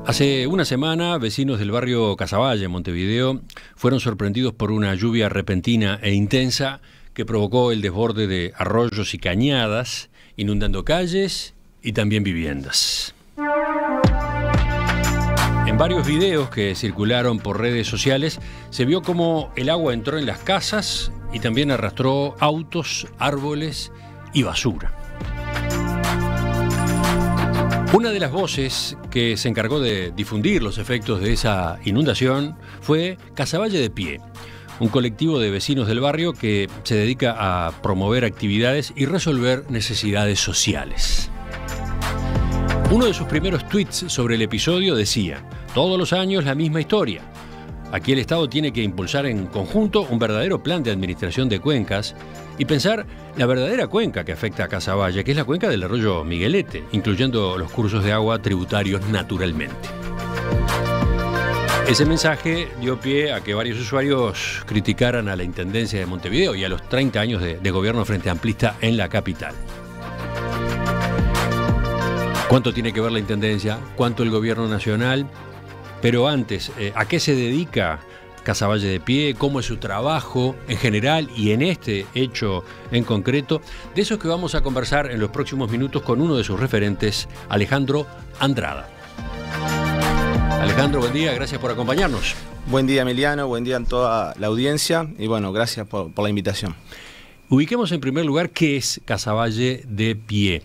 Hace una semana, vecinos del barrio Casavalle, en Montevideo, fueron sorprendidos por una lluvia repentina e intensa que provocó el desborde de arroyos y cañadas, inundando calles y también viviendas. En varios videos que circularon por redes sociales, se vio cómo el agua entró en las casas y también arrastró autos, árboles y basura. Una de las voces que se encargó de difundir los efectos de esa inundación fue Casavalle de Pie, un colectivo de vecinos del barrio que se dedica a promover actividades y resolver necesidades sociales. Uno de sus primeros tweets sobre el episodio decía: todos los años la misma historia. Aquí el Estado tiene que impulsar en conjunto un verdadero plan de administración de cuencas y pensar la verdadera cuenca que afecta a Casavalle, que es la cuenca del arroyo Miguelete, incluyendo los cursos de agua tributarios naturalmente. Ese mensaje dio pie a que varios usuarios criticaran a la Intendencia de Montevideo y a los 30 años de gobierno frente amplista en la capital. ¿Cuánto tiene que ver la Intendencia? ¿Cuánto el gobierno nacional? Pero antes, ¿a qué se dedica Casavalle de Pie? ¿Cómo es su trabajo en general y en este hecho en concreto? De eso es que vamos a conversar en los próximos minutos con uno de sus referentes, Alejandro Andrada. Alejandro, buen día, gracias por acompañarnos. Buen día, Emiliano, buen día a toda la audiencia y bueno, gracias por la invitación. Ubiquemos en primer lugar qué es Casavalle de Pie.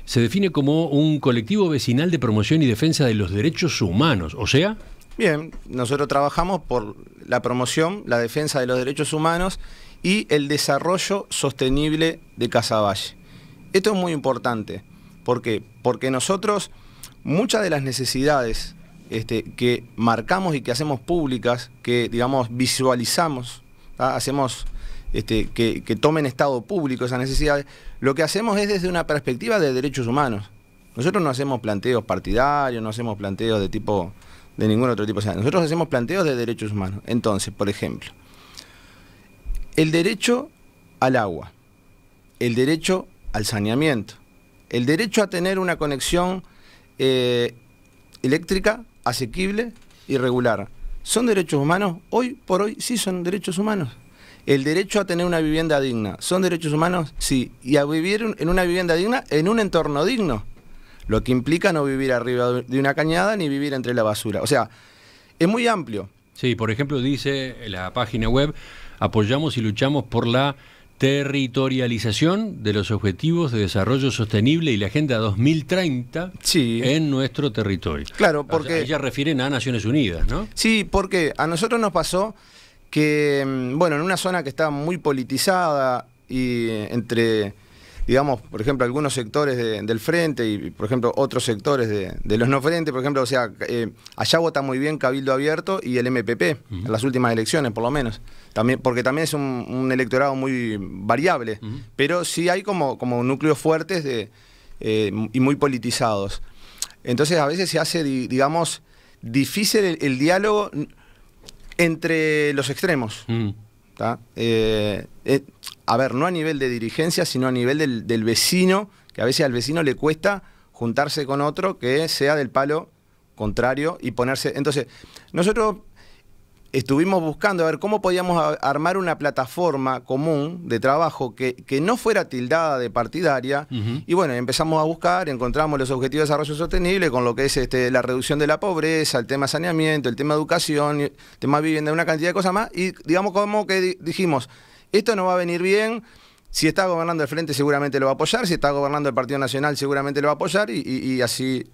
Se define como un colectivo vecinal de promoción y defensa de los derechos humanos, o sea... Bien, nosotros trabajamos por la promoción, la defensa de los derechos humanos y el desarrollo sostenible de Casavalle. Esto es muy importante. ¿Por qué? Porque nosotros, muchas de las necesidades que marcamos y que hacemos públicas, que digamos visualizamos, ¿tá? Hacemos... que tomen estado público esas necesidades, lo que hacemos es desde una perspectiva de derechos humanos. Nosotros no hacemos planteos partidarios, no hacemos planteos de ningún otro tipo. O sea, nosotros hacemos planteos de derechos humanos. Entonces, por ejemplo, el derecho al agua, el derecho al saneamiento, el derecho a tener una conexión eléctrica asequible y regular, ¿son derechos humanos? Hoy por hoy sí son derechos humanos. El derecho a tener una vivienda digna, ¿son derechos humanos? Sí. Y a vivir en una vivienda digna, en un entorno digno. Lo que implica no vivir arriba de una cañada ni vivir entre la basura. O sea, es muy amplio. Sí, por ejemplo, dice la página web: apoyamos y luchamos por la territorialización de los Objetivos de Desarrollo Sostenible y la Agenda 2030 sí. En nuestro territorio. Claro, porque... Ellas refieren a Naciones Unidas, ¿no? Sí, porque a nosotros nos pasó que, bueno, en una zona que está muy politizada y entre, digamos, por ejemplo, algunos sectores del frente y, por ejemplo, otros sectores de los no frentes, por ejemplo, o sea, allá vota muy bien Cabildo Abierto y el MPP, en las últimas elecciones, por lo menos, también, porque también es un electorado muy variable, pero sí hay como núcleos fuertes y muy politizados. Entonces, a veces se hace, digamos, difícil el diálogo entre los extremos. A ver, no a nivel de dirigencia, sino a nivel del vecino, que a veces al vecino le cuesta juntarse con otro que sea del palo contrario y ponerse... Entonces, nosotros estuvimos buscando a ver cómo podíamos armar una plataforma común de trabajo que no fuera tildada de partidaria, y bueno, empezamos a buscar, encontramos los objetivos de desarrollo sostenible con lo que es la reducción de la pobreza, el tema saneamiento, el tema educación, el tema vivienda, una cantidad de cosas más, y digamos como que dijimos, esto no va a venir bien. Si está gobernando el Frente seguramente lo va a apoyar, si está gobernando el Partido Nacional seguramente lo va a apoyar, y así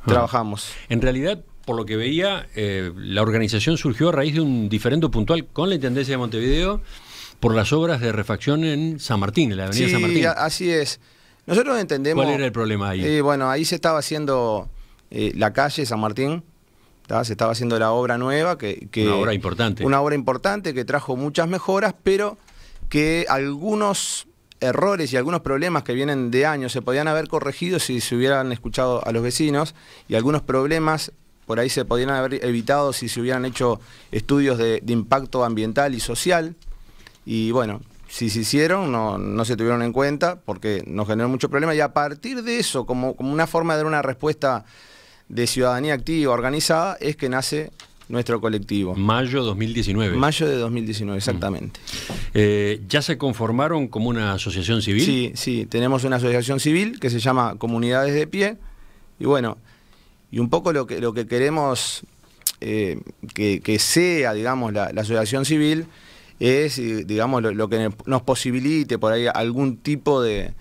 trabajamos. En realidad, por lo que veía, la organización surgió a raíz de un diferendo puntual con la Intendencia de Montevideo por las obras de refacción en San Martín, en la avenida San Martín. Sí, así es. Nosotros entendemos... ¿Cuál era el problema ahí? Bueno, ahí se estaba haciendo la calle San Martín, ¿tá? Se estaba haciendo la obra nueva. Una obra importante. Una obra importante que trajo muchas mejoras, pero que algunos errores y algunos problemas que vienen de años se podían haber corregido si se hubieran escuchado a los vecinos, y algunos problemas por ahí se podrían haber evitado si se hubieran hecho estudios de impacto ambiental y social. Y bueno, si se hicieron, no se tuvieron en cuenta porque nos generó mucho problema. Y a partir de eso, como una forma de dar una respuesta de ciudadanía activa, organizada, es que nace nuestro colectivo. Mayo 2019. Mayo de 2019, exactamente. ¿Ya se conformaron como una asociación civil? Sí, sí, tenemos una asociación civil que se llama Comunidades de Pie, y bueno, y un poco lo que queremos que sea, digamos, la asociación civil es, digamos, lo que nos posibilite por ahí algún tipo de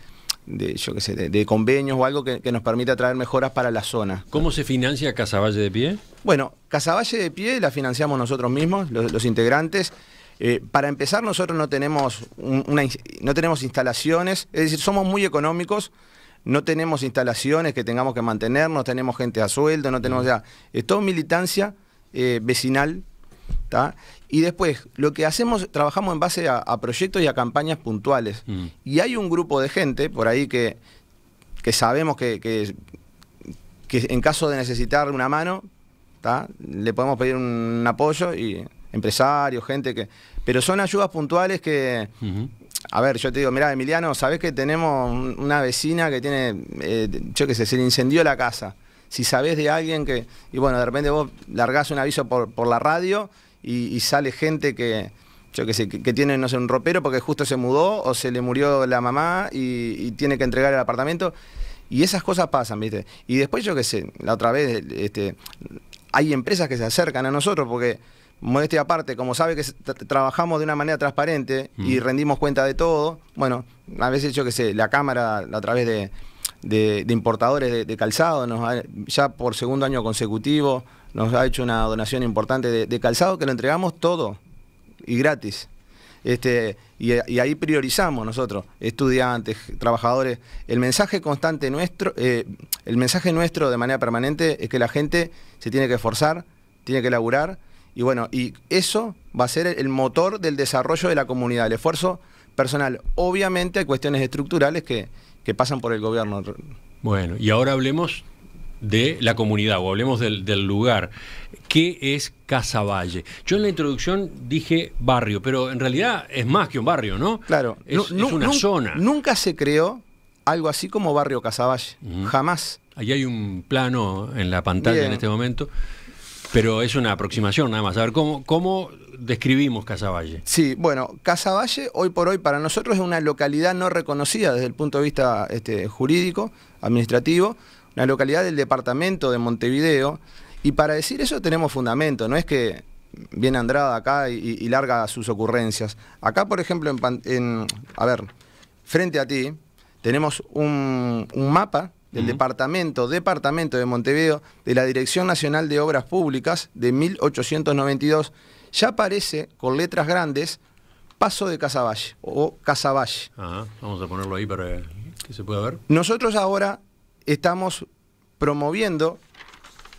convenios o algo que nos permita traer mejoras para la zona. ¿Cómo se financia Casaballe de Pie? Bueno, Casaballe de Pie la financiamos nosotros mismos, los integrantes. Para empezar, nosotros no tenemos instalaciones, es decir, somos muy económicos, no tenemos instalaciones que tengamos que mantener, no tenemos gente a sueldo, no tenemos ya, es todo militancia vecinal, ¿tá? Y después, lo que hacemos, trabajamos en base a proyectos y a campañas puntuales. Y hay un grupo de gente por ahí que sabemos que en caso de necesitar una mano, ¿tá? Le podemos pedir un apoyo, y empresarios, gente pero son ayudas puntuales que... A ver, yo te digo, mirá, Emiliano, ¿sabés que tenemos una vecina que tiene, yo qué sé, se le incendió la casa? Si sabés de alguien que... Y bueno, de repente vos largás un aviso por la radio y sale gente que, yo qué sé, que tiene, no sé, un ropero porque justo se mudó o se le murió la mamá y tiene que entregar el apartamento. Y esas cosas pasan, ¿viste? Y después, yo qué sé, la otra vez, hay empresas que se acercan a nosotros porque... Modestia aparte, como sabe que trabajamos de una manera transparente y rendimos cuenta de todo, bueno, a veces, yo qué sé, la Cámara, a través de importadores de calzado, ya por segundo año consecutivo, nos ha hecho una donación importante de calzado que lo entregamos todo y gratis. Y ahí priorizamos nosotros, estudiantes, trabajadores. El mensaje constante nuestro, el mensaje nuestro de manera permanente es que la gente se tiene que esforzar, tiene que laburar. Y bueno, y eso va a ser el motor del desarrollo de la comunidad, el esfuerzo personal. Obviamente hay cuestiones estructurales que pasan por el gobierno. Bueno, y ahora hablemos de la comunidad, o hablemos del lugar. ¿Qué es Casaballe? Yo en la introducción dije barrio, pero en realidad es más que un barrio, ¿no? Claro. Es una zona. Nunca se creó algo así como Barrio Casaballe. Jamás. Ahí hay un plano en la pantalla. Bien. En este momento. Pero es una aproximación nada más. A ver, ¿cómo describimos Casaballe? Sí, bueno, Casaballe hoy por hoy para nosotros es una localidad no reconocida desde el punto de vista jurídico, administrativo, una localidad del departamento de Montevideo, y para decir eso tenemos fundamento, no es que viene Andrada acá y larga sus ocurrencias. Acá, por ejemplo, a ver, frente a ti tenemos un mapa del departamento de Montevideo, de la Dirección Nacional de Obras Públicas de 1892, ya aparece con letras grandes Paso de Casaballe o Casaballe. Vamos a ponerlo ahí para que se pueda ver. Nosotros ahora estamos promoviendo,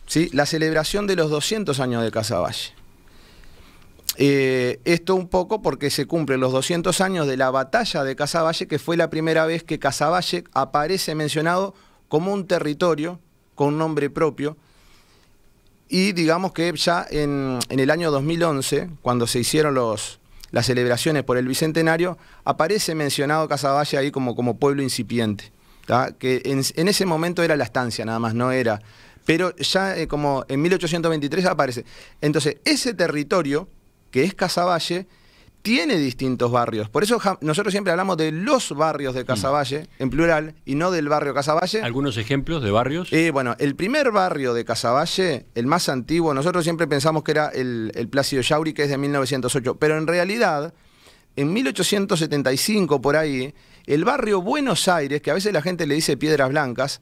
¿sí?, la celebración de los 200 años de Casaballe. Esto un poco porque se cumplen los 200 años de la batalla de Casaballe, que fue la primera vez que Casaballe aparece mencionado como un territorio con nombre propio, y digamos que ya en el año 2011, cuando se hicieron las celebraciones por el Bicentenario, aparece mencionado Casaballe ahí como pueblo incipiente, ¿tá? Que en ese momento era la estancia nada más, no era, pero ya como en 1823 aparece. Entonces ese territorio, que es Casaballe, tiene distintos barrios. Por eso nosotros siempre hablamos de los barrios de Casaballe, en plural, y no del barrio Casaballe. ¿Algunos ejemplos de barrios? Bueno, el primer barrio de Casaballe, el más antiguo, nosotros siempre pensamos que era el Plácido Yauri, que es de 1908, pero en realidad, en 1875, por ahí, el barrio Buenos Aires, que a veces la gente le dice Piedras Blancas,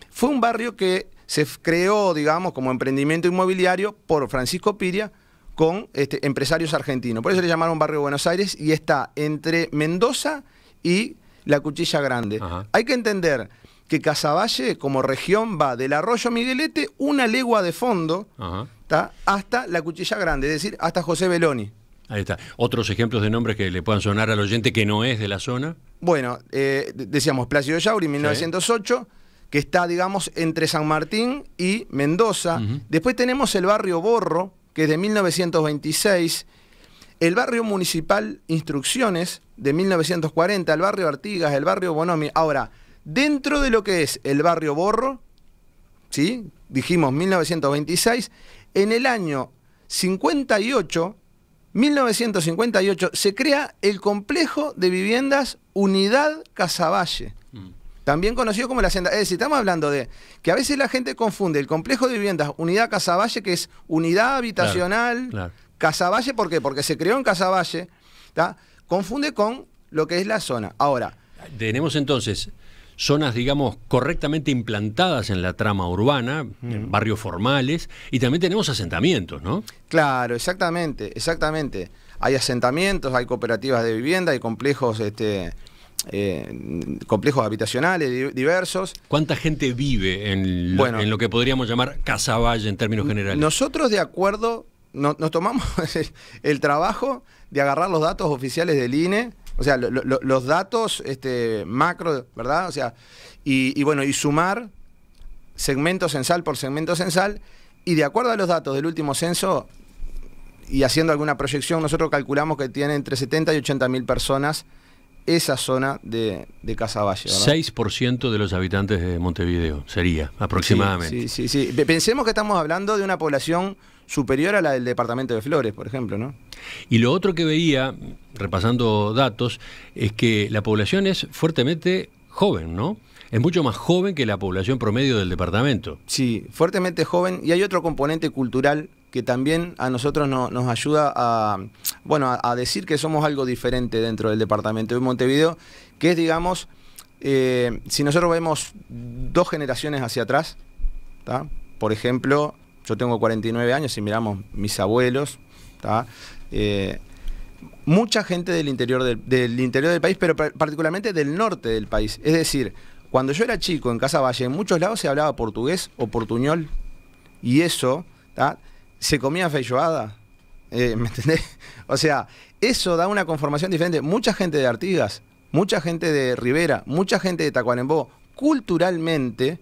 fue un barrio que se creó, digamos, como emprendimiento inmobiliario por Francisco Piria, con empresarios argentinos. Por eso le llamaron Barrio Buenos Aires, y está entre Mendoza y la Cuchilla Grande. Hay que entender que Casaballe como región va del Arroyo Miguelete una legua de fondo hasta la Cuchilla Grande, es decir, hasta José Beloni. Ahí está. ¿Otros ejemplos de nombres que le puedan sonar al oyente que no es de la zona? Bueno, decíamos Plácido Yauri, 1908, que está, digamos, entre San Martín y Mendoza. Después tenemos el barrio Borro, que es de 1926, el barrio municipal Instrucciones, de 1940, el barrio Artigas, el barrio Bonomi. Ahora, dentro de lo que es el barrio Borro, ¿sí?, dijimos 1926, en el año 1958, se crea el complejo de viviendas Unidad Casaballe, también conocido como la Hacienda. Es decir, estamos hablando de que a veces la gente confunde el complejo de viviendas Unidad Casaballe, que es unidad habitacional, claro. Casaballe, ¿por qué? Porque se creó en Casaballe, ¿tá? Confunde con lo que es la zona. Ahora, tenemos entonces zonas, digamos, correctamente implantadas en la trama urbana, en barrios formales, y también tenemos asentamientos, ¿no? Claro, exactamente. Hay asentamientos, hay cooperativas de vivienda, hay complejos, complejos habitacionales diversos. ¿Cuánta gente vive en lo que podríamos llamar Casaballe en términos generales? Nosotros, de acuerdo, nos tomamos el trabajo de agarrar los datos oficiales del INE, o sea, los datos macro, ¿verdad? O sea, y sumar segmento censal por segmento censal, y de acuerdo a los datos del último censo, y haciendo alguna proyección, nosotros calculamos que tiene entre 70 y 80 mil personas esa zona de Casaballe, ¿verdad? 6% de los habitantes de Montevideo sería, aproximadamente. Sí. Pensemos que estamos hablando de una población superior a la del departamento de Flores, por ejemplo, ¿no? Y lo otro que veía, repasando datos, es que la población es fuertemente joven, ¿no? Es mucho más joven que la población promedio del departamento. Sí, fuertemente joven, y hay otro componente cultural que también a nosotros nos ayuda a decir que somos algo diferente dentro del departamento de Montevideo, que es, digamos, si nosotros vemos 2 generaciones hacia atrás, ¿tá? Por ejemplo, yo tengo 49 años y miramos mis abuelos, ¿tá? Mucha gente del interior del país, pero particularmente del norte del país. Es decir, cuando yo era chico en Casaballe, en muchos lados se hablaba portugués o portuñol, y eso, ¿tá? Se comía feijoada, ¿me entendés? O sea, eso da una conformación diferente. Mucha gente de Artigas, mucha gente de Rivera, mucha gente de Tacuarembó, culturalmente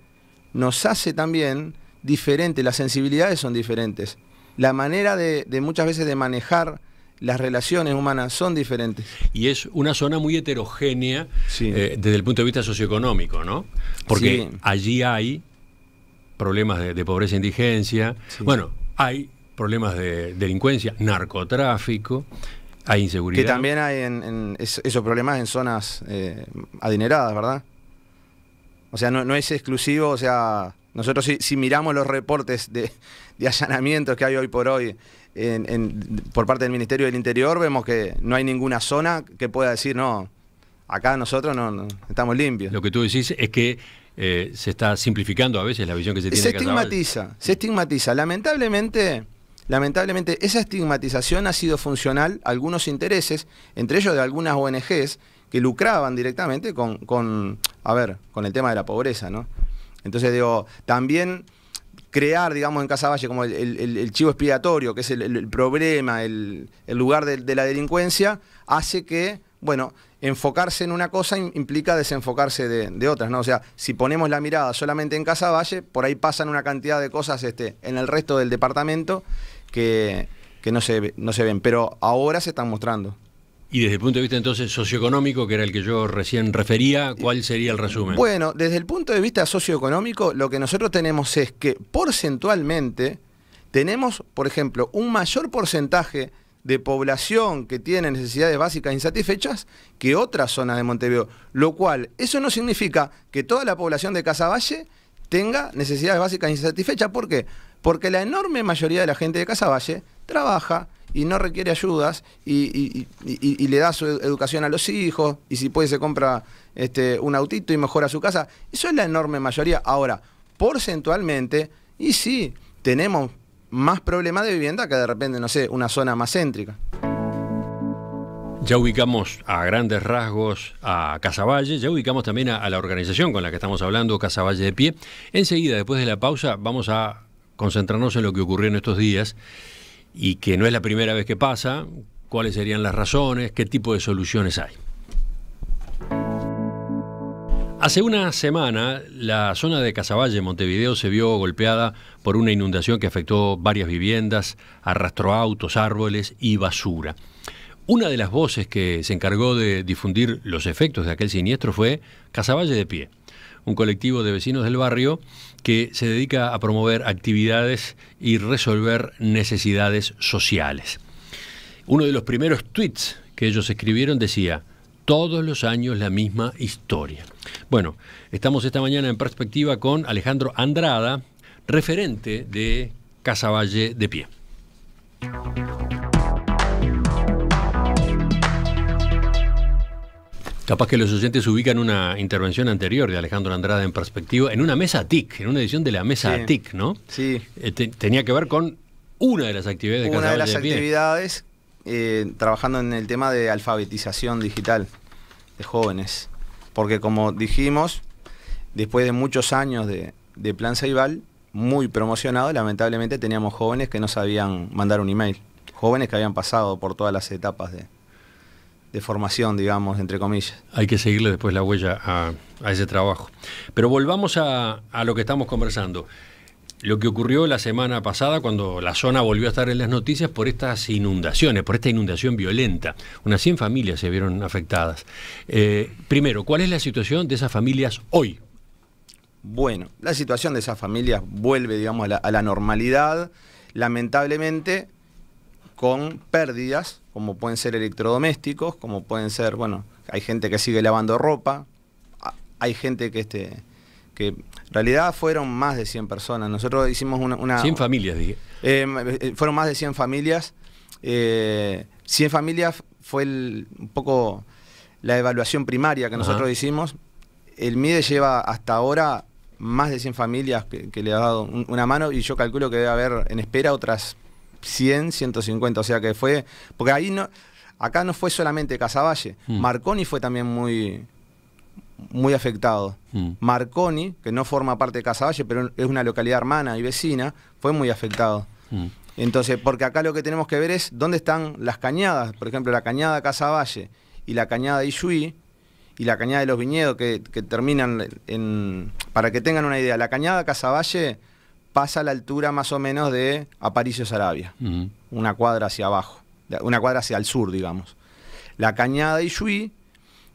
nos hace también diferente, las sensibilidades son diferentes. La manera de muchas veces de manejar las relaciones humanas son diferentes. Y es una zona muy heterogénea, sí, desde el punto de vista socioeconómico, ¿no? Porque sí, allí hay problemas de pobreza e indigencia, sí, bueno, hay problemas de delincuencia, narcotráfico, hay inseguridad. Que también hay esos problemas en zonas adineradas, ¿verdad? O sea, no es exclusivo, o sea, nosotros si miramos los reportes de allanamientos que hay hoy por hoy por parte del Ministerio del Interior, vemos que no hay ninguna zona que pueda decir, no, acá nosotros no estamos limpios. Lo que tú decís es que se está simplificando a veces la visión que se tiene de Casaballe. Se estigmatiza. Lamentablemente esa estigmatización ha sido funcional a algunos intereses, entre ellos de algunas ONGs que lucraban directamente con el tema de la pobreza, ¿no? Entonces, digo, también crear, digamos, en Casaballe como el chivo expiatorio, que es el problema, el lugar de la delincuencia, hace que, bueno, enfocarse en una cosa implica desenfocarse de otras, ¿no? O sea, si ponemos la mirada solamente en Casaballe, por ahí pasan una cantidad de cosas en el resto del departamento que no se ven, pero ahora se están mostrando. Y desde el punto de vista entonces socioeconómico, que era el que yo recién refería, ¿cuál sería el resumen? Bueno, desde el punto de vista socioeconómico, lo que nosotros tenemos es que porcentualmente tenemos, por ejemplo, un mayor porcentaje de población que tiene necesidades básicas insatisfechas que otras zonas de Montevideo, lo cual, eso no significa que toda la población de Casaballe tenga necesidades básicas insatisfechas. ¿Por qué? Porque la enorme mayoría de la gente de Casaballe trabaja y no requiere ayudas y le da su educación a los hijos, y si puede se compra un autito y mejora su casa. Eso es la enorme mayoría. Ahora, porcentualmente, y sí, tenemos más problemas de vivienda que de repente, no sé, una zona más céntrica. Ya ubicamos a grandes rasgos a Casaballe, ya ubicamos también a la organización con la que estamos hablando, Casaballe de Pie. Enseguida, después de la pausa, vamos a concentrarnos en lo que ocurrió en estos días, y que no es la primera vez que pasa, cuáles serían las razones, qué tipo de soluciones hay. Hace una semana, la zona de Casaballe, Montevideo, se vio golpeada por una inundación que afectó varias viviendas, arrastró autos, árboles y basura. Una de las voces que se encargó de difundir los efectos de aquel siniestro fue Casaballe de Pie, un colectivo de vecinos del barrio que se dedica a promover actividades y resolver necesidades sociales. Uno de los primeros tweets que ellos escribieron decía: todos los años la misma historia. Bueno, estamos esta mañana en Perspectiva con Alejandro Andrada, referente de Casaballe de Pie. Capaz que los oyentes ubican una intervención anterior de Alejandro Andrada en Perspectiva en una mesa TIC, en una edición de la mesa TIC, ¿no? Sí. Tenía que ver con una de las actividades de Casaballe de Pie. Una de las actividades, trabajando en el tema de alfabetización digital de jóvenes. Porque como dijimos, después de muchos años de Plan Ceibal, muy promocionado, lamentablemente teníamos jóvenes que no sabían mandar un email. Jóvenes que habían pasado por todas las etapas de formación, digamos, entre comillas. Hay que seguirle después la huella a ese trabajo. Pero volvamos a lo que estamos conversando. Lo que ocurrió la semana pasada cuando la zona volvió a estar en las noticias por estas inundaciones, por esta inundación violenta. Unas 100 familias se vieron afectadas. Primero, ¿cuál es la situación de esas familias hoy? Bueno, la situación de esas familias vuelve, digamos, a la normalidad, lamentablemente, con pérdidas, como pueden ser electrodomésticos, como pueden ser, bueno, hay gente que sigue lavando ropa, hay gente que en realidad fueron más de 100 personas. Nosotros hicimos una 100 familias, dije. Fueron más de 100 familias. 100 familias fue un poco la evaluación primaria que nosotros hicimos. El MIDE lleva hasta ahora más de 100 familias que le ha dado una mano, y yo calculo que debe haber en espera otras 100, 150, o sea que fue, porque acá no fue solamente Casaballe, Marconi fue también muy afectado. Marconi, que no forma parte de Casaballe, pero es una localidad hermana y vecina, fue muy afectado. Entonces, porque acá lo que tenemos que ver es dónde están las cañadas, por ejemplo, la cañada Casaballe y la cañada Ixuí, y la cañada de los Viñedos, que terminan para que tengan una idea, la cañada Casaballe pasa a la altura más o menos de Aparicio Saravia, una cuadra hacia abajo, una cuadra hacia el sur, digamos. La cañada de Ixuí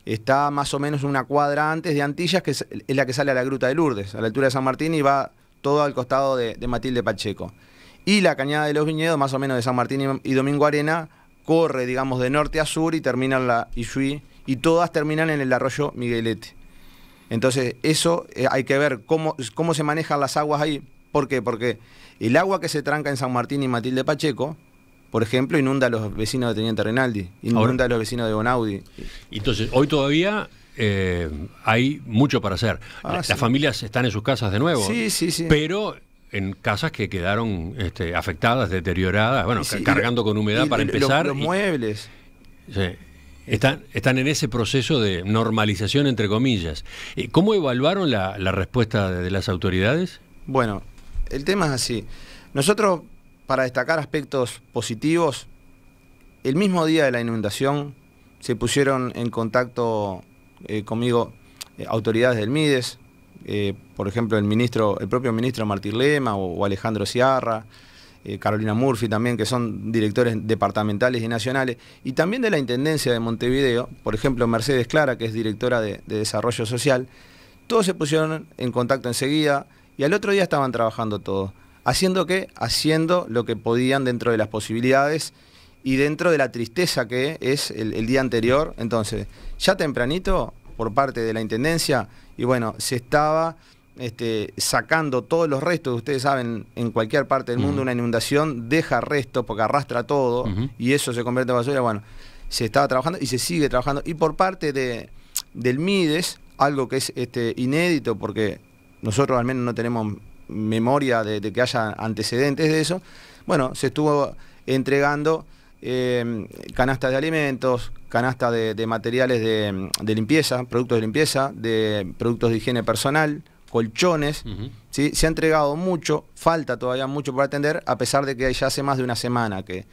está más o menos una cuadra antes de Antillas, que es la que sale a la Gruta de Lourdes, a la altura de San Martín, y va todo al costado de Matilde Pacheco. Y la cañada de los Viñedos, más o menos de San Martín y Domingo Arena, corre, digamos, de norte a sur y termina en la Ixuí, y todas terminan en el arroyo Miguelete. Entonces, eso hay que ver cómo se manejan las aguas ahí. ¿Por qué? Porque el agua que se tranca en San Martín y Matilde Pacheco, por ejemplo, inunda a los vecinos de Teniente Rinaldi, inunda a los vecinos de Bonaudi. Entonces, hoy todavía hay mucho para hacer. Las familias están en sus casas de nuevo, sí. Pero en casas que quedaron afectadas, deterioradas, bueno, cargando con humedad para empezar. Los muebles. Sí. Están en ese proceso de normalización, entre comillas. ¿Cómo evaluaron la respuesta de las autoridades? Bueno, el tema es así. Nosotros, para destacar aspectos positivos, el mismo día de la inundación se pusieron en contacto conmigo autoridades del MIDES, por ejemplo el propio ministro Martín Lema o Alejandro Ciarra, Carolina Murphy también, que son directores departamentales y nacionales, y también de la Intendencia de Montevideo, por ejemplo Mercedes Clara, que es directora de Desarrollo Social. Todos se pusieron en contacto enseguida, y al otro día estaban trabajando todos. ¿Haciendo qué? Haciendo lo que podían dentro de las posibilidades y dentro de la tristeza que es el día anterior. Entonces, ya tempranito, por parte de la Intendencia, y bueno, se estaba sacando todos los restos. Ustedes saben, en cualquier parte del mundo una inundación deja restos porque arrastra todo, y eso se convierte en basura. Bueno, se estaba trabajando y se sigue trabajando. Y por parte del MIDES, algo que es inédito, porque nosotros al menos no tenemos memoria de que haya antecedentes de eso, bueno, se estuvo entregando canastas de alimentos, canastas de materiales de limpieza, productos de limpieza, de productos de higiene personal, colchones, ¿sí? Se ha entregado mucho, falta todavía mucho por atender, a pesar de que ya hace más de una semana que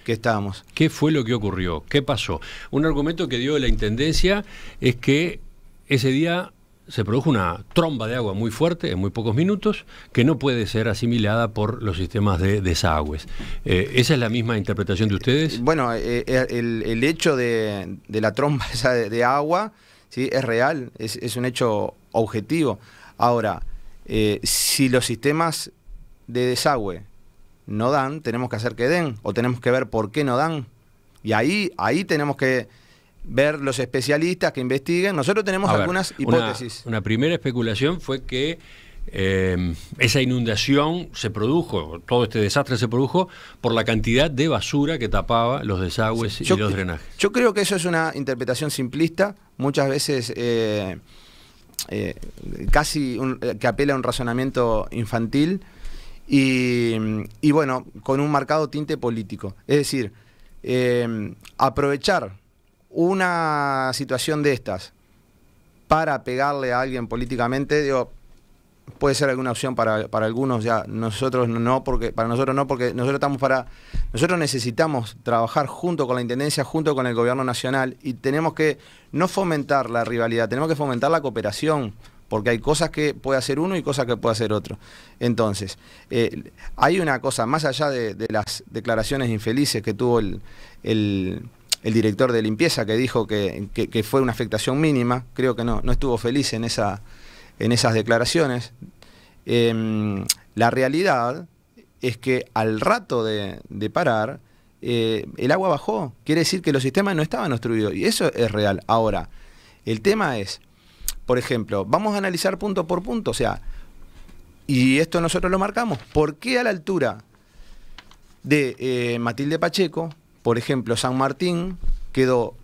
estábamos. ¿Qué fue lo que ocurrió? ¿Qué pasó? Un argumento que dio la Intendencia es que ese día se produjo una tromba de agua muy fuerte en muy pocos minutos que no puede ser asimilada por los sistemas de desagües. ¿Esa es la misma interpretación de ustedes? Bueno, el hecho de la tromba esa de agua, ¿sí? Es real, es un hecho objetivo. Ahora, si los sistemas de desagüe no dan, tenemos que hacer que den, o tenemos que ver por qué no dan. Y ahí tenemos que ver los especialistas que investiguen. Nosotros tenemos algunas hipótesis. Una primera especulación fue que esa inundación se produjo, todo este desastre se produjo por la cantidad de basura que tapaba los desagües y los drenajes. Yo creo que eso es una interpretación simplista, muchas veces casi que apela a un razonamiento infantil y bueno, con un marcado tinte político. Es decir, aprovechar una situación de estas para pegarle a alguien políticamente, digo, puede ser alguna opción para algunos, ya nosotros no, porque nosotros necesitamos trabajar junto con la Intendencia, junto con el Gobierno Nacional, y tenemos que no fomentar la rivalidad, tenemos que fomentar la cooperación, porque hay cosas que puede hacer uno y cosas que puede hacer otro. Entonces, hay una cosa, más allá de las declaraciones infelices que tuvo el director de limpieza, que dijo que fue una afectación mínima, creo que no estuvo feliz en esas declaraciones. La realidad es que al rato de parar, el agua bajó. Quiere decir que los sistemas no estaban obstruidos, y eso es real. Ahora, el tema es, por ejemplo, vamos a analizar punto por punto, o sea, y esto nosotros lo marcamos, ¿por qué a la altura de Matilde Pacheco, por ejemplo, San Martín quedó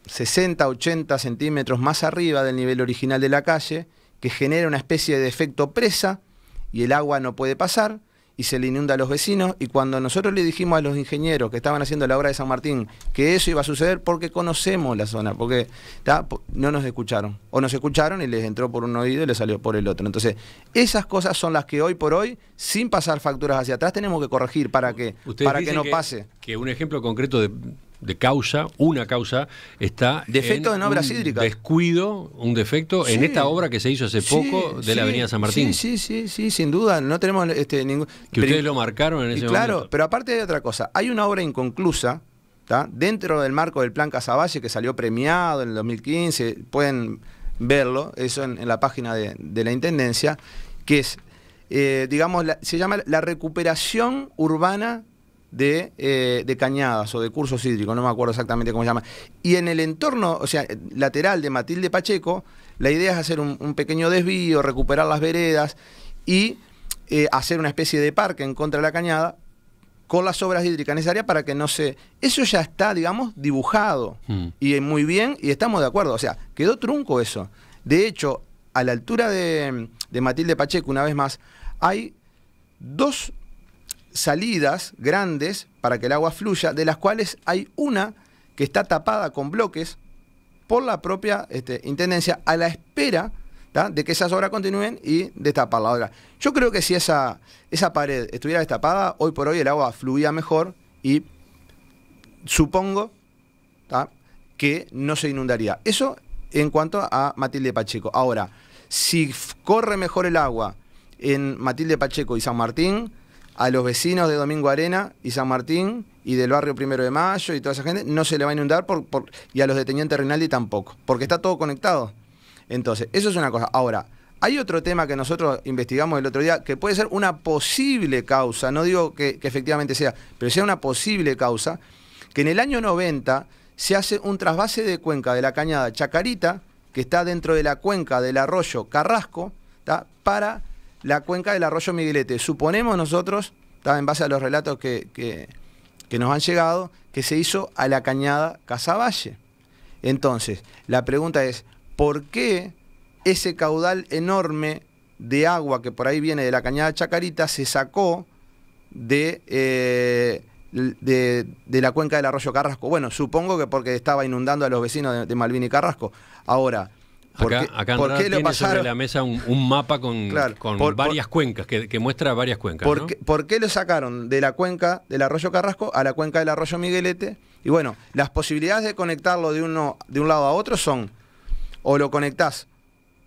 60, 80 centímetros más arriba del nivel original de la calle, que genera una especie de efecto presa y el agua no puede pasar y se le inunda a los vecinos? Y cuando nosotros le dijimos a los ingenieros que estaban haciendo la obra de San Martín que eso iba a suceder, porque conocemos la zona, porque no nos escucharon, o nos escucharon y les entró por un oído y les salió por el otro. Entonces, esas cosas son las que hoy por hoy, sin pasar facturas hacia atrás, tenemos que corregir para que no pase. Que un ejemplo concreto de causa, una causa, está defecto en obras hídricas. Descuido, un defecto en esta obra que se hizo hace poco de la avenida San Martín. Sí, sin duda. No tenemos ningún... Que ustedes lo marcaron en ese momento. Claro, pero aparte hay otra cosa. Hay una obra inconclusa, dentro del marco del Plan Casaballe, que salió premiado en el 2015, pueden verlo, eso en la página de la Intendencia, que es, digamos, se llama la recuperación urbana de cañadas o de cursos hídricos, no me acuerdo exactamente cómo se llama. Y en el entorno, o sea, lateral de Matilde Pacheco, la idea es hacer un pequeño desvío, recuperar las veredas y hacer una especie de parque en contra de la cañada con las obras hídricas necesarias para que no se... Eso ya está, digamos, dibujado y muy bien, y estamos de acuerdo, o sea, quedó trunco eso. De hecho, a la altura de Matilde Pacheco, una vez más, hay dos salidas grandes para que el agua fluya, de las cuales hay una que está tapada con bloques por la propia Intendencia, a la espera de que esas obras continúen y destaparla. Ahora, yo creo que si esa pared estuviera destapada, hoy por hoy el agua fluía mejor y supongo que no se inundaría. Eso en cuanto a Matilde Pacheco. Ahora, si corre mejor el agua en Matilde Pacheco y San Martín, a los vecinos de Domingo Arena y San Martín y del barrio 1 de Mayo y toda esa gente no se le va a inundar y a los de Teniente Rinaldi tampoco, porque está todo conectado. Entonces, eso es una cosa. Ahora, hay otro tema que nosotros investigamos el otro día, que puede ser una posible causa, no digo que efectivamente sea, pero sea una posible causa, que en el año 90 se hace un trasvase de cuenca de la cañada Chacarita, que está dentro de la cuenca del arroyo Carrasco, para la cuenca del arroyo Miguelete. Suponemos nosotros, en base a los relatos que nos han llegado, que se hizo a la cañada Casaballe. Entonces, la pregunta es, ¿por qué ese caudal enorme de agua que por ahí viene de la cañada Chacarita se sacó de la cuenca del arroyo Carrasco? Bueno, supongo que porque estaba inundando a los vecinos de Malvin y Carrasco. Ahora, acá ¿por qué lo pasaron? Sobre la mesa un mapa con varias cuencas, que muestra varias cuencas. ¿Por qué lo sacaron de la cuenca del arroyo Carrasco a la cuenca del arroyo Miguelete? Y bueno, las posibilidades de conectarlo de un lado a otro son, o lo conectás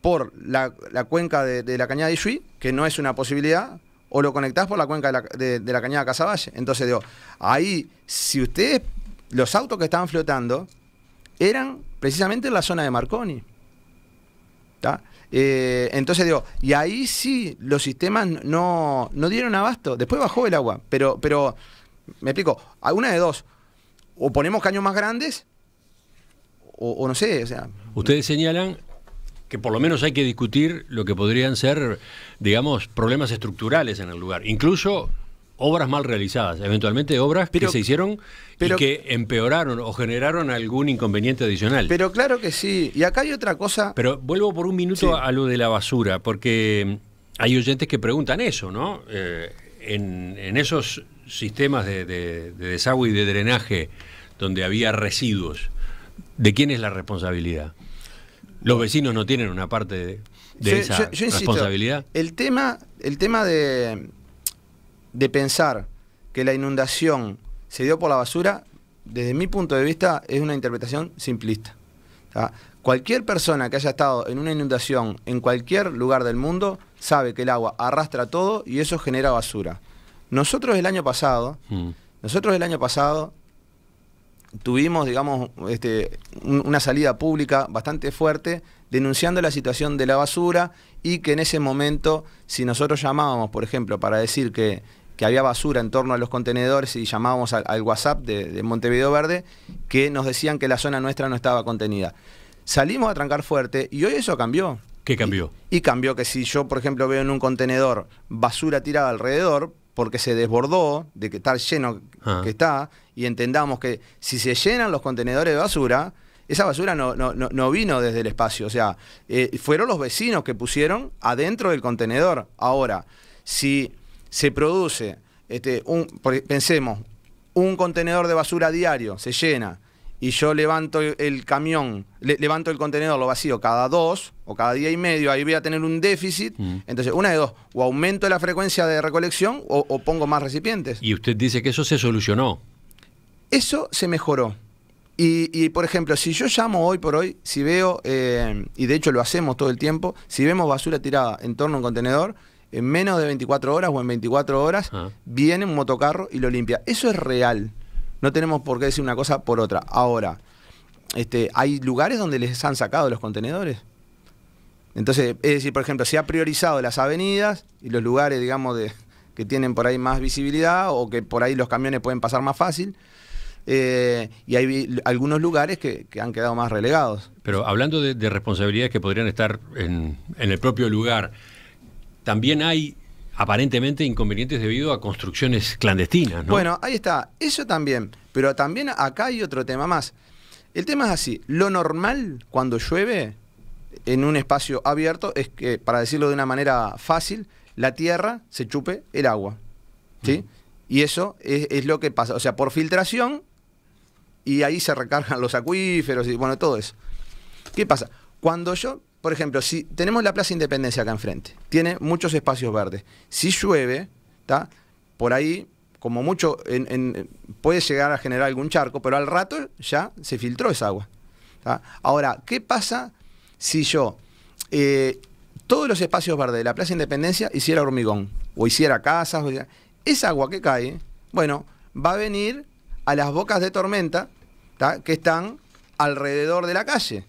por la cuenca de la cañada de Ixuí, que no es una posibilidad, o lo conectás por la cuenca de la cañada Casaballe. Entonces digo, ahí, si ustedes, los autos que estaban flotando, eran precisamente en la zona de Marconi. Entonces digo, y ahí sí los sistemas no dieron abasto. Después bajó el agua, pero me explico, alguna de dos, o ponemos caños más grandes, o no sé, o sea... Ustedes señalan que por lo menos hay que discutir lo que podrían ser, digamos, problemas estructurales en el lugar, incluso obras mal realizadas, eventualmente obras que se hicieron y que empeoraron o generaron algún inconveniente adicional. Pero claro que sí, y acá hay otra cosa... Pero vuelvo por un minuto a lo de la basura, porque hay oyentes que preguntan eso, ¿no? En esos sistemas de desagüe y de drenaje donde había residuos, ¿de quién es la responsabilidad? ¿Los vecinos no tienen una parte de esa responsabilidad? Insisto, el tema de pensar que la inundación se dio por la basura, desde mi punto de vista, es una interpretación simplista. Cualquier persona que haya estado en una inundación en cualquier lugar del mundo sabe que el agua arrastra todo y eso genera basura. Nosotros el año pasado tuvimos, digamos, una salida pública bastante fuerte denunciando la situación de la basura y que en ese momento, si nosotros llamábamos, por ejemplo, para decir que había basura en torno a los contenedores y llamábamos al WhatsApp de Montevideo Verde, que nos decían que la zona nuestra no estaba contenida. Salimos a trancar fuerte y hoy eso cambió. ¿Qué cambió? Y cambió que si yo, por ejemplo, veo en un contenedor basura tirada alrededor, porque se desbordó de que está lleno que está, y entendamos que si se llenan los contenedores de basura, esa basura no vino desde el espacio, o sea, fueron los vecinos que pusieron adentro del contenedor. Ahora, si se produce, pensemos, un contenedor de basura diario se llena, y yo levanto el camión, levanto el contenedor, lo vacío cada 2 o cada día y medio, ahí voy a tener un déficit. Entonces, una de dos, o aumento la frecuencia de recolección o pongo más recipientes. Y usted dice que eso se solucionó. Eso se mejoró. Y por ejemplo, si yo llamo hoy por hoy, si veo, y de hecho lo hacemos todo el tiempo, si vemos basura tirada en torno a un contenedor, en menos de 24 horas o en 24 horas, viene un motocarro y lo limpia. Eso es real. No tenemos por qué decir una cosa por otra. Ahora, hay lugares donde les han sacado los contenedores. Entonces, es decir, por ejemplo, se ha priorizado las avenidas y los lugares, digamos, que tienen por ahí más visibilidad o que por ahí los camiones pueden pasar más fácil. Y hay algunos lugares que han quedado más relegados. Pero hablando de responsabilidades que podrían estar en el propio lugar, también hay aparentemente inconvenientes debido a construcciones clandestinas, ¿no? Bueno, ahí está, eso también, pero también acá hay otro tema más. El tema es así, lo normal cuando llueve en un espacio abierto es que, para decirlo de una manera fácil, la tierra se chupe el agua, ¿sí? Y eso es lo que pasa, o sea, por filtración, y ahí se recargan los acuíferos y bueno, todo eso. ¿Qué pasa? Cuando yo, por ejemplo, si tenemos la Plaza Independencia acá enfrente, tiene muchos espacios verdes. Si llueve, ¿tá? Por ahí, como mucho, puede llegar a generar algún charco, pero al rato ya se filtró esa agua, ¿tá? Ahora, ¿qué pasa si yo todos los espacios verdes de la Plaza Independencia hiciera hormigón, o hiciera casas, esa agua que cae, bueno, va a venir a las bocas de tormenta, ¿tá? Que están alrededor de la calle?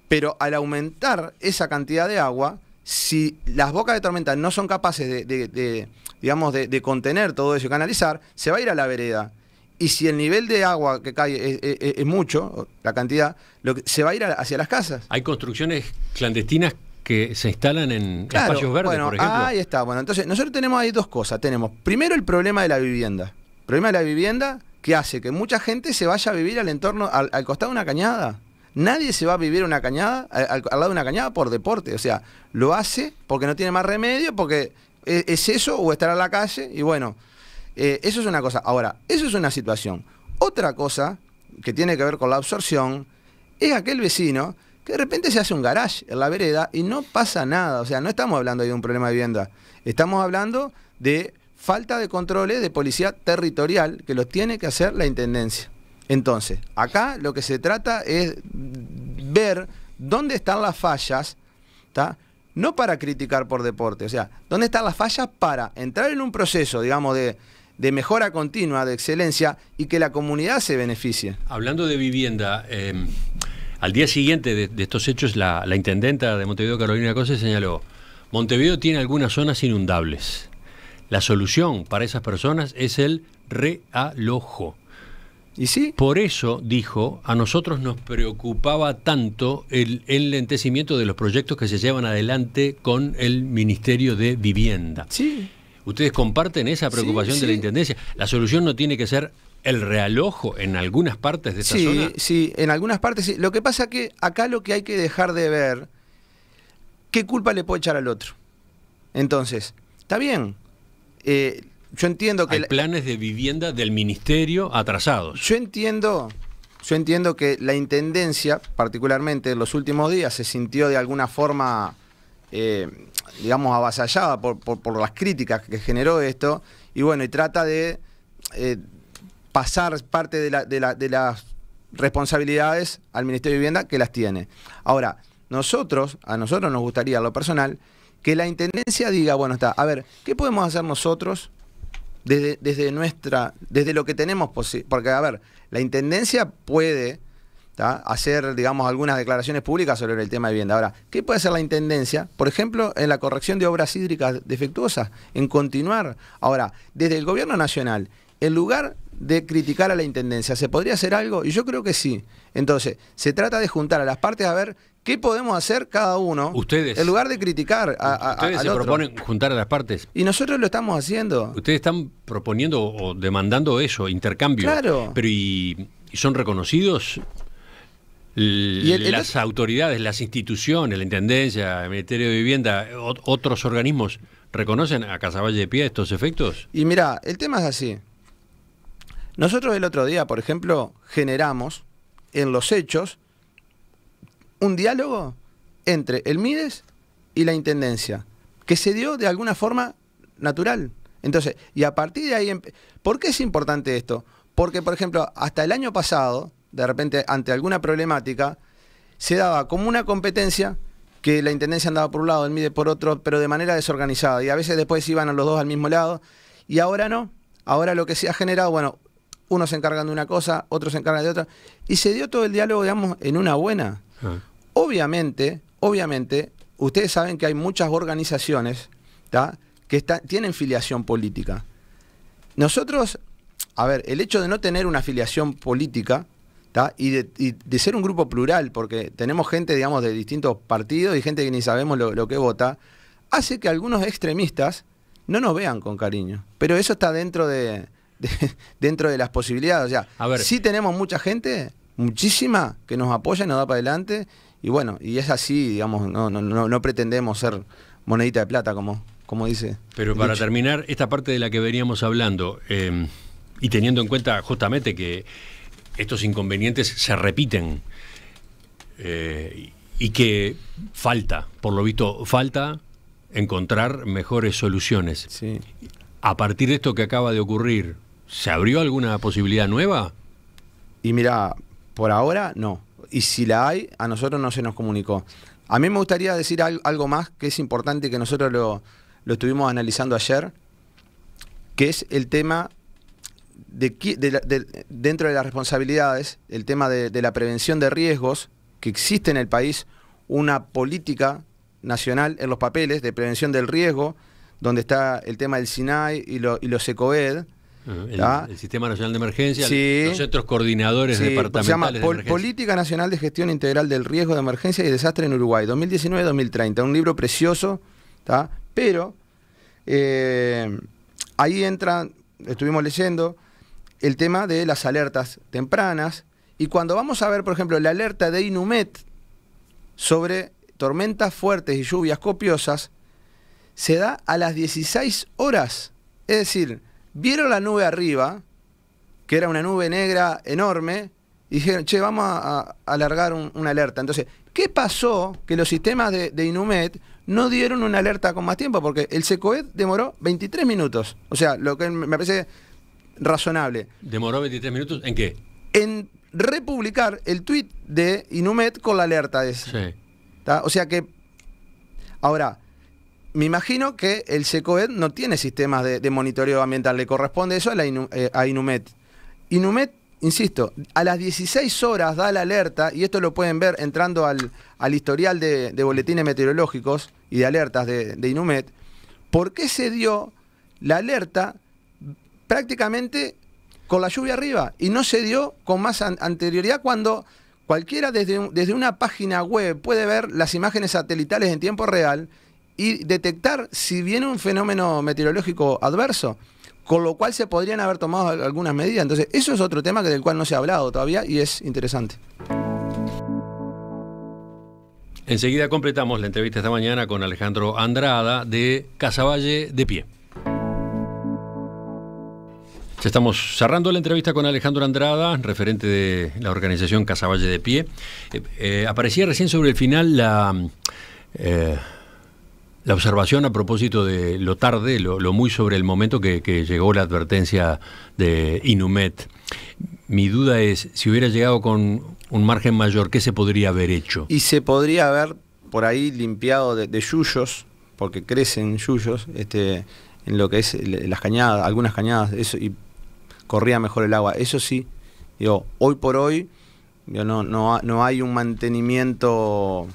Pero al aumentar esa cantidad de agua, si las bocas de tormenta no son capaces de contener todo eso y canalizar, se va a ir a la vereda. Y si el nivel de agua que cae es mucho, la cantidad, se va a ir hacia las casas. Hay construcciones clandestinas que se instalan en espacios verdes, bueno, por ejemplo. Ahí está. Bueno, entonces nosotros tenemos ahí dos cosas. Tenemos primero el problema de la vivienda. El problema de la vivienda que hace que mucha gente se vaya a vivir al entorno, al costado de una cañada. Nadie se va a vivir una cañada, al lado de una cañada por deporte. O sea, lo hace porque no tiene más remedio, porque es eso o estar a la calle. Y bueno, eso es una cosa. Ahora, eso es una situación. Otra cosa que tiene que ver con la absorción es aquel vecino que de repente se hace un garage en la vereda y no pasa nada. O sea, no estamos hablando de un problema de vivienda. Estamos hablando de falta de controles de policía territorial que los tiene que hacer la intendencia. Entonces, acá lo que se trata es ver dónde están las fallas, ¿tá? No para criticar por deporte, o sea, dónde están las fallas para entrar en un proceso, digamos, de mejora continua, de excelencia, y que la comunidad se beneficie. Hablando de vivienda, Al día siguiente de estos hechos, la intendenta de Montevideo, Carolina Cose, señaló: Montevideo tiene algunas zonas inundables. La solución para esas personas es el realojo. ¿Y sí? Por eso, dijo, a nosotros nos preocupaba tanto el enlentecimiento de los proyectos que se llevan adelante con el Ministerio de Vivienda. Sí. ¿Ustedes comparten esa preocupación de la Intendencia? ¿La solución no tiene que ser el realojo en algunas partes de esta zona? Sí, en algunas partes sí. Lo que pasa es que acá lo que hay que dejar de ver, ¿qué culpa le puede echar al otro? Entonces, está bien. Yo entiendo que hay planes de vivienda del ministerio atrasados. Yo entiendo que la Intendencia, particularmente en los últimos días, se sintió de alguna forma, digamos, avasallada por las críticas que generó esto, y bueno, y trata de pasar parte de las responsabilidades al Ministerio de Vivienda, que las tiene. Ahora, a nosotros nos gustaría, en lo personal, que la Intendencia diga, bueno, a ver, ¿qué podemos hacer nosotros desde lo que tenemos posible? Porque, a ver, la Intendencia puede hacer, digamos, algunas declaraciones públicas sobre el tema de vivienda. Ahora, ¿qué puede hacer la Intendencia? Por ejemplo, en la corrección de obras hídricas defectuosas, en continuar. Ahora, desde el Gobierno Nacional, en lugar de criticar a la Intendencia, ¿se podría hacer algo? Y yo creo que sí. Entonces, se trata de juntar a las partes a ver qué podemos hacer cada uno, ustedes, en lugar de criticar ustedes se proponen juntar a las partes. Y nosotros lo estamos haciendo. Ustedes están proponiendo o demandando eso, intercambio. Claro. Pero ¿y son reconocidos las autoridades, las instituciones, la Intendencia, el Ministerio de Vivienda, otros organismos, reconocen a Casaballe de Pie estos efectos? Y mira, el tema es así. Nosotros el otro día, por ejemplo, generamos en los hechos un diálogo entre el MIDES y la Intendencia, que se dio de alguna forma natural. Entonces, y a partir de ahí, ¿por qué es importante esto? Porque, por ejemplo, hasta el año pasado, de repente, ante alguna problemática, se daba como una competencia que la Intendencia andaba por un lado, el MIDES por otro, pero de manera desorganizada, y a veces después iban a los dos al mismo lado, y ahora no. Ahora lo que se ha generado, bueno, unos se encargan de una cosa, otros se encargan de otra, y se dio todo el diálogo, digamos, en una buena. Obviamente, ustedes saben que hay muchas organizaciones que tienen filiación política. Nosotros, a ver, el hecho de no tener una filiación política y de ser un grupo plural, porque tenemos gente, digamos, de distintos partidos y gente que ni sabemos lo que vota, hace que algunos extremistas no nos vean con cariño. Pero eso está dentro de las posibilidades. O sea, a ver, sí tenemos mucha gente, muchísima, que nos apoya y nos da para adelante. Y bueno, y es así, digamos, no pretendemos ser monedita de plata, como dice. Pero para terminar, esta parte de la que veníamos hablando, y teniendo en cuenta justamente que estos inconvenientes se repiten, y que por lo visto, falta encontrar mejores soluciones. Sí. A partir de esto que acaba de ocurrir, ¿se abrió alguna posibilidad nueva? Y mira, por ahora no. Y si la hay, a nosotros no se nos comunicó. A mí me gustaría decir algo más que es importante y que nosotros lo estuvimos analizando ayer, que es el tema dentro de las responsabilidades, el tema de la prevención de riesgos, que existe en el país una política nacional en los papeles de prevención del riesgo, donde está el tema del SINAI y los ECOED. El Sistema Nacional de Emergencia, sí, los centros coordinadores departamentales se llama de emergencia. Política Nacional de Gestión Integral del Riesgo de Emergencia y Desastre en Uruguay, 2019-2030, un libro precioso, pero ahí entra, estuvimos leyendo, el tema de las alertas tempranas, y cuando vamos a ver, por ejemplo, la alerta de INUMET sobre tormentas fuertes y lluvias copiosas, se da a las 16 horas, es decir, vieron la nube arriba, que era una nube negra enorme, y dijeron, che, vamos a alargar una alerta. Entonces, ¿qué pasó? Que los sistemas de INUMET no dieron una alerta con más tiempo, porque el SECOED demoró 23 minutos. O sea, lo que me parece razonable. ¿Demoró 23 minutos? ¿En qué? En republicar el tuit de INUMET con la alerta esa. Sí. O sea que, ahora, me imagino que el SECOED no tiene sistemas de monitoreo ambiental, le corresponde eso a INUMET. INUMET insisto, a las 16 horas da la alerta, y esto lo pueden ver entrando al historial de boletines meteorológicos y de alertas de Inumet. ¿Por qué se dio la alerta prácticamente con la lluvia arriba y no se dio con más anterioridad, cuando cualquiera desde una página web puede ver las imágenes satelitales en tiempo real y detectar si viene un fenómeno meteorológico adverso? Con lo cual se podrían haber tomado algunas medidas. Entonces, eso es otro tema del cual no se ha hablado todavía y es interesante. Enseguida completamos la entrevista esta mañana con Alejandro Andrada de Casaballe de Pie. Ya estamos cerrando la entrevista con Alejandro Andrada, referente de la organización Casaballe de Pie. Aparecía recién sobre el final la observación a propósito de lo tarde, lo muy sobre el momento que llegó la advertencia de Inumet. Mi duda es, si hubiera llegado con un margen mayor, ¿qué se podría haber hecho? Y se podría haber por ahí limpiado de yuyos, porque crecen yuyos en lo que es las cañadas, algunas cañadas, eso, y corría mejor el agua. Eso sí, digo, hoy por hoy no hay un mantenimiento,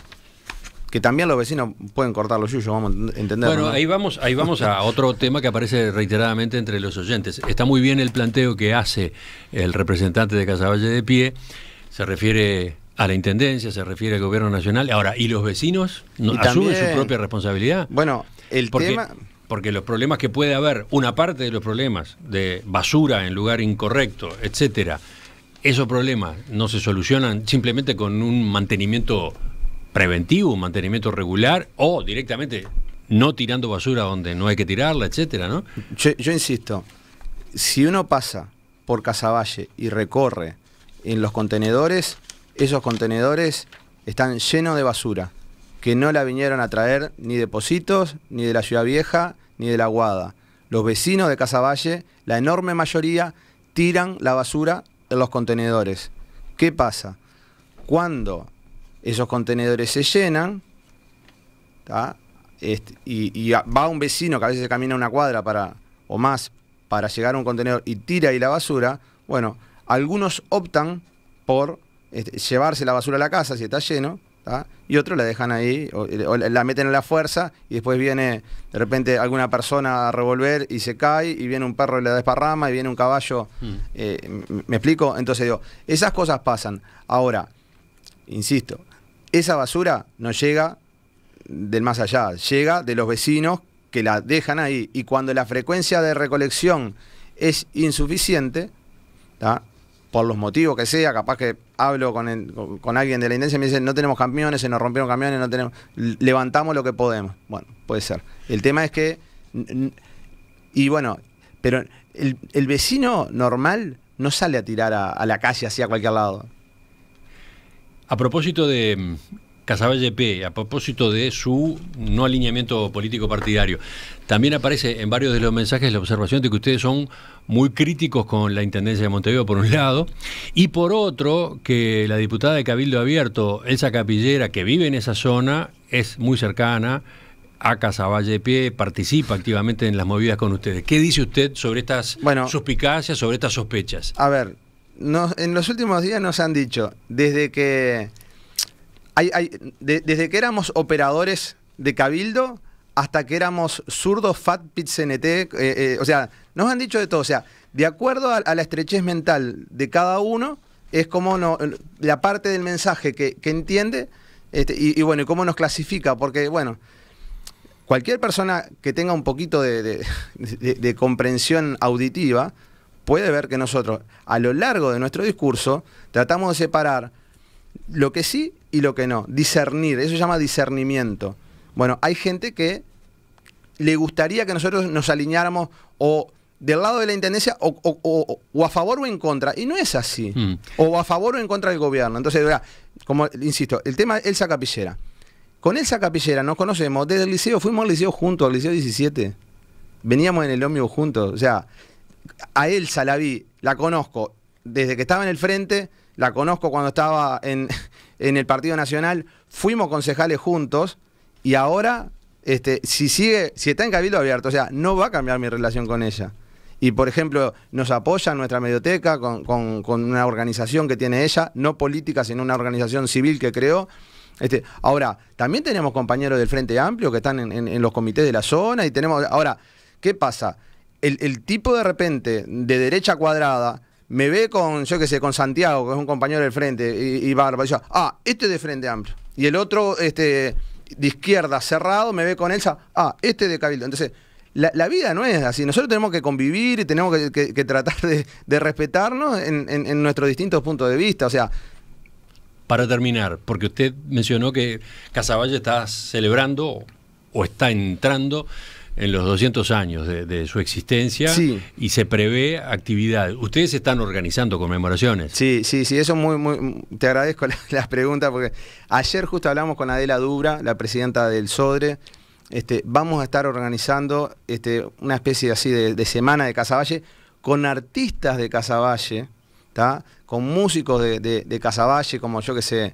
que también los vecinos pueden cortar los yuyos, vamos a entender. Bueno, ¿no? ahí vamos a otro tema que aparece reiteradamente entre los oyentes. Está muy bien el planteo que hace el representante de Casaballe de Pie, se refiere a la Intendencia, se refiere al Gobierno Nacional. Ahora, ¿y los vecinos asumen su propia responsabilidad? Bueno, porque los problemas que puede haber, una parte de los problemas de basura en lugar incorrecto, etcétera, esos problemas no se solucionan simplemente con un mantenimiento preventivo, un mantenimiento regular, o directamente no tirando basura donde no hay que tirarla, etcétera, ¿no? Yo insisto, si uno pasa por Casaballe y recorre en los contenedores, esos contenedores están llenos de basura, que no la vinieron a traer ni de Positos, ni de la Ciudad Vieja, ni de la Aguada. Los vecinos de Casaballe, la enorme mayoría, tiran la basura en los contenedores. ¿Qué pasa? Cuando esos contenedores se llenan, y va un vecino que a veces camina una cuadra o más para llegar a un contenedor y tira ahí la basura, bueno, algunos optan por llevarse la basura a la casa si está lleno, y otros la dejan ahí, o la meten a la fuerza, y después viene de repente alguna persona a revolver y se cae, y viene un perro y la desparrama, y viene un caballo. ¿Me explico? Entonces digo, esas cosas pasan. Ahora, insisto, esa basura no llega del más allá, llega de los vecinos que la dejan ahí, y cuando la frecuencia de recolección es insuficiente, por los motivos que sea, capaz que hablo con alguien de la Intendencia y me dicen, no tenemos camiones, se nos rompieron camiones, no tenemos, levantamos lo que podemos. Bueno, puede ser. El tema es que, y bueno, pero el vecino normal no sale a tirar a la calle, así a cualquier lado. A propósito de Casaballe de Pie, a propósito de su no alineamiento político partidario, también aparece en varios de los mensajes la observación de que ustedes son muy críticos con la Intendencia de Montevideo, por un lado, y por otro, que la diputada de Cabildo Abierto, Elsa Capillera, que vive en esa zona, es muy cercana a Casaballe de Pie, participa activamente en las movidas con ustedes. ¿Qué dice usted sobre estas suspicacias, sobre estas sospechas? A ver, en los últimos días nos han dicho, desde que éramos operadores de Cabildo hasta que éramos zurdos FAT-PIT-CNT, o sea, nos han dicho de todo. O sea, de acuerdo a la estrechez mental de cada uno, es como la parte del mensaje que entiende, y bueno, y cómo nos clasifica, porque bueno, cualquier persona que tenga un poquito de comprensión auditiva puede ver que nosotros, a lo largo de nuestro discurso, tratamos de separar lo que sí y lo que no, discernir, eso se llama discernimiento. Bueno, hay gente que le gustaría que nosotros nos alineáramos o del lado de la Intendencia o a favor o en contra, y no es así, o a favor o en contra del gobierno. Entonces, como insisto, el tema es Elsa Capillera. Con Elsa Capillera nos conocemos desde el liceo, fuimos al liceo juntos, al liceo 17, veníamos en el ómnibus juntos. O sea, a Elsa la vi, la conozco desde que estaba en el frente, la conozco cuando estaba en el Partido Nacional, fuimos concejales juntos, y ahora, si está en Cabildo Abierto, o sea, no va a cambiar mi relación con ella. Y, por ejemplo, nos apoya nuestra medioteca con una organización que tiene ella, no política, sino una organización civil que creó. Ahora, también tenemos compañeros del Frente Amplio que están en los comités de la zona y tenemos... Ahora, ¿qué pasa? El tipo de repente de derecha cuadrada me ve con, yo qué sé, con Santiago, que es un compañero del Frente, y Barba, y yo, este es de Frente Amplio. Y el otro, de izquierda cerrado, me ve con Elsa, este es de Cabildo. Entonces, la vida no es así. Nosotros tenemos que convivir y tenemos que tratar de respetarnos en nuestros distintos puntos de vista. O sea... Para terminar, porque usted mencionó que Casaballe está celebrando o está entrando en los 200 años de su existencia, sí, y se prevé actividad. ¿Ustedes están organizando conmemoraciones? Sí, eso muy te agradezco las preguntas, porque ayer justo hablamos con Adela Dubra, la presidenta del SODRE. Vamos a estar organizando una especie así de semana de Casaballe con artistas de Casaballe, ¿tá? Con músicos de Casaballe, como yo que sé,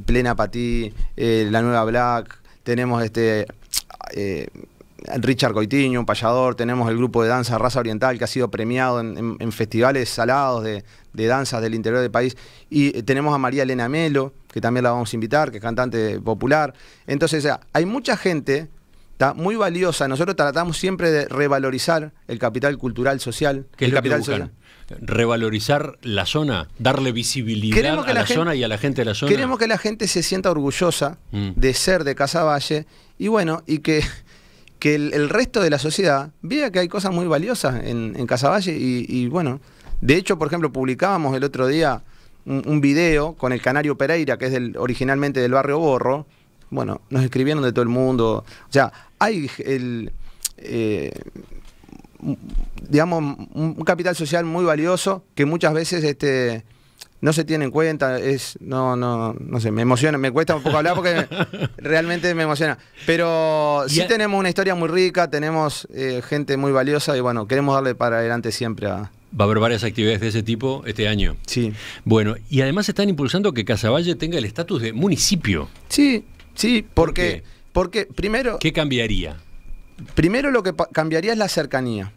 Plena Patí, La Nueva Black, tenemos Richard Coitiño, un payador, tenemos el grupo de danza Raza Oriental que ha sido premiado en festivales salados de danzas del interior del país, y tenemos a María Elena Melo, que también la vamos a invitar, que es cantante popular. Entonces, o sea, hay mucha gente muy valiosa. Nosotros tratamos siempre de revalorizar el capital cultural social. ¿Qué es el capital social? Revalorizar la zona, darle visibilidad a la zona y a la gente de la zona. Queremos que la gente se sienta orgullosa de ser de Casaballe, y bueno, y que el resto de la sociedad vea que hay cosas muy valiosas en Casaballe, y bueno, de hecho, por ejemplo, publicábamos el otro día un video con el Canario Pereira, que es originalmente del barrio Borro. Bueno, nos escribieron de todo el mundo. O sea, hay digamos, un capital social muy valioso que muchas veces no se tiene en cuenta. No sé, me emociona, me cuesta un poco hablar porque realmente me emociona. Pero sí tenemos una historia muy rica, tenemos gente muy valiosa, y bueno, queremos darle para adelante siempre a... Va a haber varias actividades de ese tipo este año. Sí. Bueno, y además están impulsando que Casaballe tenga el estatus de municipio. Sí, porque primero... ¿Qué cambiaría? Primero lo que cambiaría es la cercanía,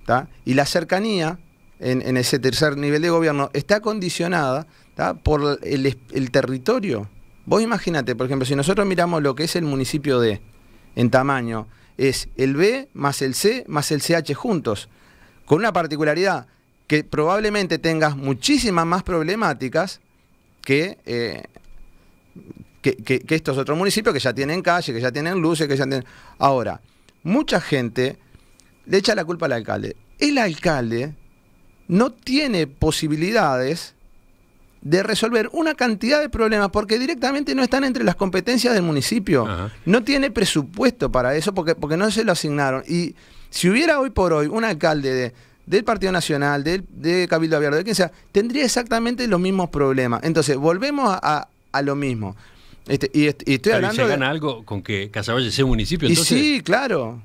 ¿tá? Y la cercanía en ese tercer nivel de gobierno está condicionada, ¿tá? Por el territorio. Vos imagínate, por ejemplo, si nosotros miramos lo que es el municipio D en tamaño, es el B más el C más el CH juntos, con una particularidad que probablemente tengas muchísimas más problemáticas que estos otros municipios que ya tienen calle, que ya tienen luces, que ya tienen... Ahora, mucha gente le echa la culpa al alcalde. El alcalde no tiene posibilidades de resolver una cantidad de problemas porque directamente no están entre las competencias del municipio. Ajá. No tiene presupuesto para eso porque no se lo asignaron. Y si hubiera hoy por hoy un alcalde del Partido Nacional, de Cabildo Abierto, de quien sea, tendría exactamente los mismos problemas. Entonces, volvemos a lo mismo. Y estoy hablando... ¿Se gana algo con que Casaballe sea un municipio, entonces? Y sí, claro,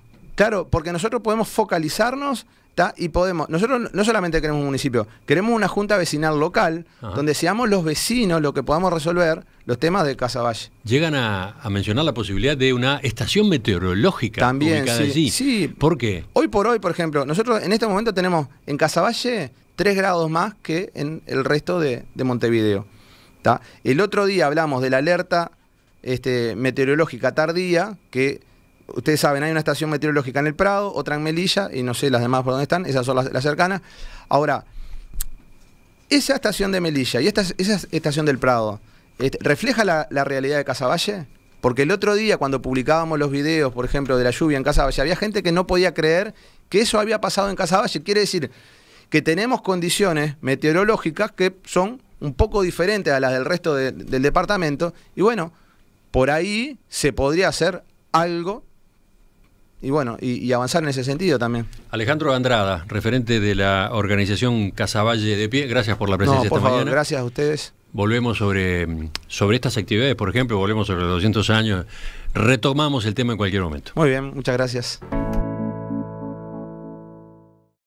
porque nosotros podemos focalizarnos, ¿tá? Y podemos... Nosotros no solamente queremos un municipio, queremos una junta vecinal local, ajá, donde seamos los vecinos los que podamos resolver los temas de Casaballe. Llegan a mencionar la posibilidad de una estación meteorológica también, ubicada sí, allí. Sí. ¿Por qué? Hoy por hoy, por ejemplo, nosotros en este momento tenemos en Casaballe 3 grados más que en el resto de Montevideo. ¿Tá? El otro día hablamos de la alerta meteorológica tardía, que ustedes saben, hay una estación meteorológica en el Prado, otra en Melilla, y no sé las demás por dónde están, esas son las cercanas. Ahora, esa estación de Melilla y esa estación del Prado, ¿refleja la realidad de Casaballe? Porque el otro día, cuando publicábamos los videos, por ejemplo, de la lluvia en Casaballe, había gente que no podía creer que eso había pasado en Casaballe. Quiere decir que tenemos condiciones meteorológicas que son un poco diferentes a las del resto del departamento, y bueno, por ahí se podría hacer algo y bueno, y avanzar en ese sentido también. Alejandro Andrada, referente de la organización Casaballe de Pie, gracias por la presencia esta mañana. Gracias a ustedes. Volvemos sobre estas actividades, por ejemplo, volvemos sobre los 200 años, retomamos el tema en cualquier momento. Muy bien, muchas gracias.